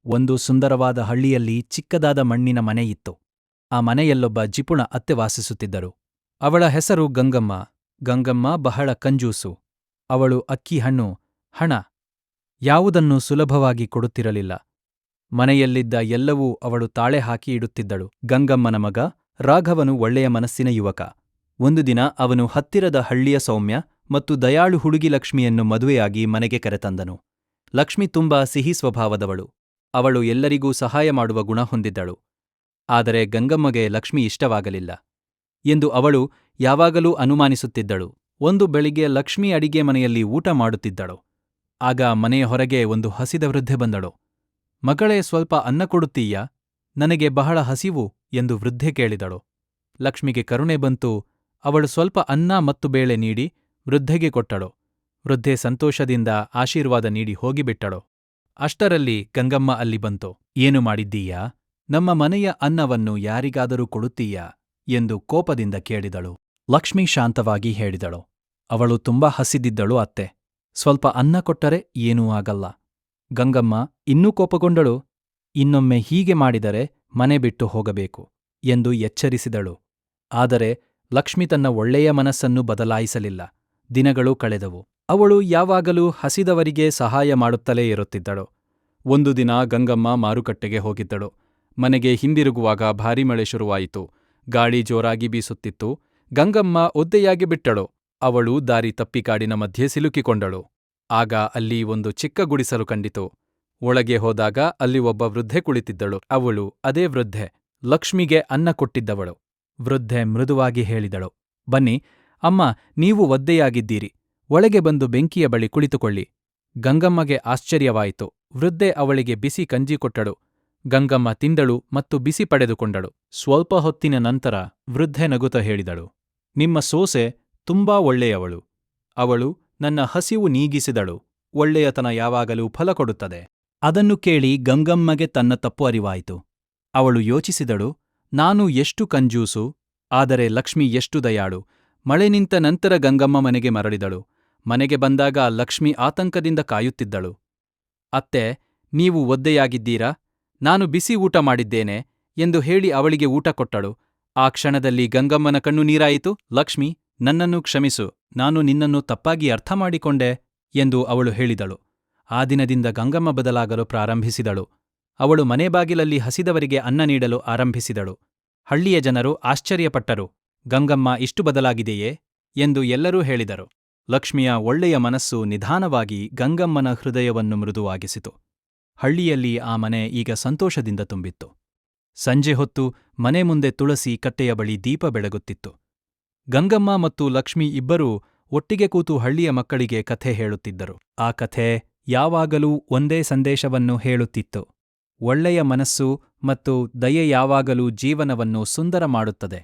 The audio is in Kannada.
ಒಂದು ಸುಂದರವಾದ ಹಳ್ಳಿಯಲ್ಲಿ ಚಿಕ್ಕದಾದ ಮಣ್ಣಿನ ಮನೆಯಿತ್ತು. ಆ ಮನೆಯಲ್ಲೊಬ್ಬ ಜಿಪುಣ ಅತ್ತೆ ವಾಸಿಸುತ್ತಿದ್ದರು. ಅವಳ ಹೆಸರು ಗಂಗಮ್ಮ. ಗಂಗಮ್ಮ ಬಹಳ ಕಂಜೂಸು. ಅವಳು ಅಕ್ಕಿ, ಹಣ ಯಾವುದನ್ನೂ ಸುಲಭವಾಗಿ ಕೊಡುತ್ತಿರಲಿಲ್ಲ. ಮನೆಯಲ್ಲಿದ್ದ ಎಲ್ಲವೂ ಅವಳು ತಾಳೆ ಹಾಕಿ ಇಡುತ್ತಿದ್ದಳು. ಗಂಗಮ್ಮನ ಮಗ ರಾಘವನು ಒಳ್ಳೆಯ ಮನಸ್ಸಿನ ಯುವಕ. ಒಂದು ದಿನ ಅವನು ಹತ್ತಿರದ ಹಳ್ಳಿಯ ಸೌಮ್ಯ ಮತ್ತು ದಯಾಳು ಹುಡುಗಿ ಲಕ್ಷ್ಮಿಯನ್ನು ಮದುವೆಯಾಗಿ ಮನೆಗೆ ಕರೆತಂದನು. ಲಕ್ಷ್ಮಿ ತುಂಬಾ ಸಿಹಿ ಸ್ವಭಾವದವಳು. ಅವಳು ಎಲ್ಲರಿಗೂ ಸಹಾಯ ಮಾಡುವ ಗುಣ ಹೊಂದಿದ್ದಳು. ಆದರೆ ಗಂಗಮ್ಮಗೆ ಲಕ್ಷ್ಮಿ ಇಷ್ಟವಾಗಲಿಲ್ಲ ಎಂದು ಅವಳು ಯಾವಾಗಲೂ ಅನುಮಾನಿಸುತ್ತಿದ್ದಳು. ಒಂದು ಬೆಳಿಗ್ಗೆ ಲಕ್ಷ್ಮಿ ಅಡಿಗೆ ಮನೆಯಲ್ಲಿ ಊಟ ಮಾಡುತ್ತಿದ್ದಳು. ಆಗ ಮನೆಯ ಹೊರಗೆ ಒಂದು ಹಸಿದ ವೃದ್ಧೆ ಬಂದಳು. ಮಗಳೇ, ಸ್ವಲ್ಪ ಅನ್ನ ಕೊಡುತ್ತೀಯಾ? ನನಗೆ ಬಹಳ ಹಸಿವು ಎಂದು ವೃದ್ಧೆ ಕೇಳಿದಳು. ಲಕ್ಷ್ಮಿಗೆ ಕರುಣೆ ಬಂತು. ಅವಳು ಸ್ವಲ್ಪ ಅನ್ನ ಮತ್ತು ಬೇಳೆ ನೀಡಿ ವೃದ್ಧೆಗೆ ಕೊಟ್ಟಳು. ವೃದ್ಧೆ ಸಂತೋಷದಿಂದ ಆಶೀರ್ವಾದ ನೀಡಿ ಹೋಗಿಬಿಟ್ಟಳು. ಅಷ್ಟರಲ್ಲಿ ಗಂಗಮ್ಮ ಅಲ್ಲಿ ಬಂತು. ಏನು ಮಾಡಿದ್ದೀಯಾ? ನಮ್ಮ ಮನೆಯ ಅನ್ನವನ್ನು ಯಾರಿಗಾದರೂ ಕೊಡುತ್ತೀಯಾ ಎಂದು ಕೋಪದಿಂದ ಕೇಳಿದಳು. ಲಕ್ಷ್ಮಿ ಶಾಂತವಾಗಿ ಹೇಳಿದಳು. ಅವಳು ತುಂಬಾ ಹಸಿದಿದ್ದಳು ಅತ್ತೆ. ಸ್ವಲ್ಪ ಅನ್ನ ಕೊಟ್ಟರೆ ಏನೂ ಆಗಲ್ಲ. ಗಂಗಮ್ಮ ಇನ್ನೂ ಕೋಪಗೊಂಡಳು. ಇನ್ನೊಮ್ಮೆ ಹೀಗೆ ಮಾಡಿದರೆ ಮನೆ ಬಿಟ್ಟು ಹೋಗಬೇಕು ಎಂದು ಎಚ್ಚರಿಸಿದಳು. ಆದರೆ ಲಕ್ಷ್ಮಿ ತನ್ನ ಒಳ್ಳೆಯ ಮನಸ್ಸನ್ನು ಬದಲಾಯಿಸಲಿಲ್ಲ. ದಿನಗಳು ಕಳೆದವು. ಅವಳು ಯಾವಾಗಲೂ ಹಸಿದವರಿಗೆ ಸಹಾಯ ಮಾಡುತ್ತಲೇ ಇರುತ್ತಿದ್ದಳು. ಒಂದು ದಿನ ಗಂಗಮ್ಮ ಮಾರುಕಟ್ಟೆಗೆ ಹೋಗಿದ್ದಳು. ಮನೆಗೆ ಹಿಂದಿರುಗುವಾಗ ಭಾರೀ ಮಳೆ ಶುರುವಾಯಿತು. ಗಾಳಿ ಜೋರಾಗಿ ಬೀಸುತ್ತಿತ್ತು. ಗಂಗಮ್ಮ ಒದ್ದೆಯಾಗಿ ಬಿಟ್ಟಳು. ಅವಳು ದಾರಿ ತಪ್ಪಿ ಕಾಡಿನ ಮಧ್ಯೆ ಸಿಲುಕಿಕೊಂಡಳು. ಆಗ ಅಲ್ಲಿ ಒಂದು ಚಿಕ್ಕ ಗುಡಿಸಲು ಕಂಡಿತು. ಒಳಗೆ ಹೋದಾಗ ಅಲ್ಲಿ ಒಬ್ಬ ವೃದ್ಧೆ ಕುಳಿತಿದ್ದಳು. ಅವಳು ಅದೇ ವೃದ್ಧೆ, ಲಕ್ಷ್ಮಿಗೆ ಅನ್ನ ಕೊಟ್ಟಿದ್ದವಳು. ವೃದ್ಧೆ ಮೃದುವಾಗಿ ಹೇಳಿದಳು, ಬನ್ನಿ ಅಮ್ಮ, ನೀವು ಒದ್ದೆಯಾಗಿದ್ದೀರಿ. ಒಳಗೆ ಬಂದು ಬೆಂಕಿಯ ಬಳಿ ಕುಳಿತುಕೊಳ್ಳಿ. ಗಂಗಮ್ಮಗೆ ಆಶ್ಚರ್ಯವಾಯಿತು. ವೃದ್ಧೆ ಅವಳಿಗೆ ಬಿಸಿ ಕಂಜಿ ಕೊಟ್ಟಳು. ಗಂಗಮ್ಮ ತಿಂದಳು ಮತ್ತು ಬಿಸಿ ಪಡೆದುಕೊಂಡಳು. ಸ್ವಲ್ಪ ಹೊತ್ತಿನ ನಂತರ ವೃದ್ಧೆ ನಗುತ್ತ ಹೇಳಿದಳು, ನಿಮ್ಮ ಸೋಸೆ ತುಂಬಾ ಒಳ್ಳೆಯವಳು. ಅವಳು ನನ್ನ ಹಸಿವು ನೀಗಿಸಿದಳು. ಒಳ್ಳೆಯತನ ಯಾವಾಗಲೂ ಫಲ ಕೊಡುತ್ತದೆ. ಅದನ್ನು ಕೇಳಿ ಗಂಗಮ್ಮಗೆ ತನ್ನ ತಪ್ಪು ಅರಿವಾಯಿತು. ಅವಳು ಯೋಚಿಸಿದಳು, ನಾನು ಎಷ್ಟು ಕಂಜೂಸು, ಆದರೆ ಲಕ್ಷ್ಮಿ ಎಷ್ಟು ದಯಾಳು. ಮಳೆ ನಿಂತ ನಂತರ ಗಂಗಮ್ಮ ಮನೆಗೆ ಮರಳಿದಳು. ಮನೆಗೆ ಬಂದಾಗ ಲಕ್ಷ್ಮಿ ಆತಂಕದಿಂದ ಕಾಯುತ್ತಿದ್ದಳು. ಅತ್ತೆ, ನೀವು ಒದ್ದೆಯಾಗಿದ್ದೀರಾ? ನಾನು ಬಿಸಿ ಊಟ ಮಾಡಿದ್ದೇನೆ ಎಂದು ಹೇಳಿ ಅವಳಿಗೆ ಊಟ ಕೊಟ್ಟಳು. ಆ ಕ್ಷಣದಲ್ಲಿ ಗಂಗಮ್ಮನ ಕಣ್ಣು ನೀರಾಯಿತು. ಲಕ್ಷ್ಮಿ, ನನ್ನನ್ನು ಕ್ಷಮಿಸು, ನಾನು ನಿನ್ನನ್ನು ತಪ್ಪಾಗಿ ಅರ್ಥ ಮಾಡಿಕೊಂಡೆ ಎಂದು ಅವಳು ಹೇಳಿದಳು. ಆ ದಿನದಿಂದ ಗಂಗಮ್ಮ ಬದಲಾಗಲು ಪ್ರಾರಂಭಿಸಿದಳು. ಅವಳು ಮನೆ ಬಾಗಿಲಲ್ಲಿ ಹಸಿದವರಿಗೆ ಅನ್ನ ನೀಡಲು ಆರಂಭಿಸಿದಳು. ಹಳ್ಳಿಯ ಜನರು ಆಶ್ಚರ್ಯಪಟ್ಟರು. ಗಂಗಮ್ಮ ಇಷ್ಟು ಬದಲಾಗಿದೆಯೇ ಎಂದು ಎಲ್ಲರೂ ಹೇಳಿದರು. ಲಕ್ಷ್ಮಿಯ ಒಳ್ಳೆಯ ಮನಸ್ಸು ನಿಧಾನವಾಗಿ ಗಂಗಮ್ಮನ ಹೃದಯವನ್ನು ಮೃದುವಾಗಿಸಿತು. ಹಳ್ಳಿಯಲ್ಲಿ ಆ ಮನೆ ಈಗ ಸಂತೋಷದಿಂದ ತುಂಬಿತ್ತು. ಸಂಜೆ ಹೊತ್ತು ಮನೆ ಮುಂದೆ ತುಳಸಿ ಕಟ್ಟೆಯ ಬಳಿ ದೀಪ ಬೆಳಗುತ್ತಿತ್ತು. ಗಂಗಮ್ಮ ಮತ್ತು ಲಕ್ಷ್ಮಿ ಇಬ್ಬರೂ ಒಟ್ಟಿಗೆ ಕೂತು ಹಳ್ಳಿಯ ಮಕ್ಕಳಿಗೆ ಕಥೆ ಹೇಳುತ್ತಿದ್ದರು. ಆ ಕಥೆ ಯಾವಾಗಲೂ ಒಂದೇ ಸಂದೇಶವನ್ನು ಹೇಳುತ್ತಿತ್ತು. ಒಳ್ಳೆಯ ಮನಸ್ಸು ಮತ್ತು ದಯೆ ಯಾವಾಗಲೂ ಜೀವನವನ್ನು ಸುಂದರ ಮಾಡುತ್ತದೆ.